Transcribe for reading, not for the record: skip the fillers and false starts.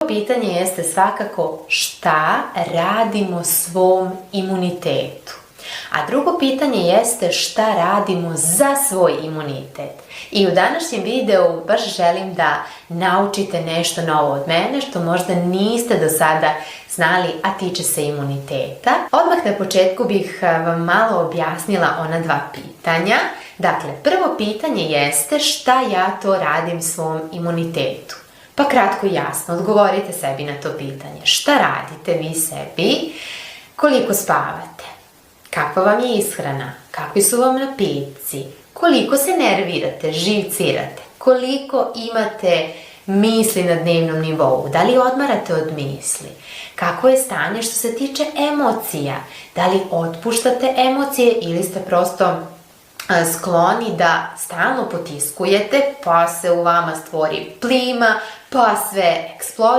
pitanje jeste svakako šta radimo svom imunitetu. A drugo pitanje jeste šta radimo za svoj imunitet. I u današnjem videu baš želim da naučite nešto novo od mene što možda niste do sada znali, a tiče se imuniteta. Odmah na početku bih vam malo objasnila ona dva pitanja. Dakle, prvo pitanje jeste šta ja to radim svom imunitetu. Pa kratko i jasno, odgovorite sebi na to pitanje. Šta radite vi sebi? Koliko spavate? Kakva vam je ishrana? Kakvi su vam napici? Koliko se nervirate, živcirate? Koliko imate misli na dnevnom nivou? Da li odmarate od misli? Kako je stanje što se tiče emocija? Da li otpuštate emocije ili ste prosto skloni da stalno potiskujete, pa se u vama stvori plima, pa sve eksplodira?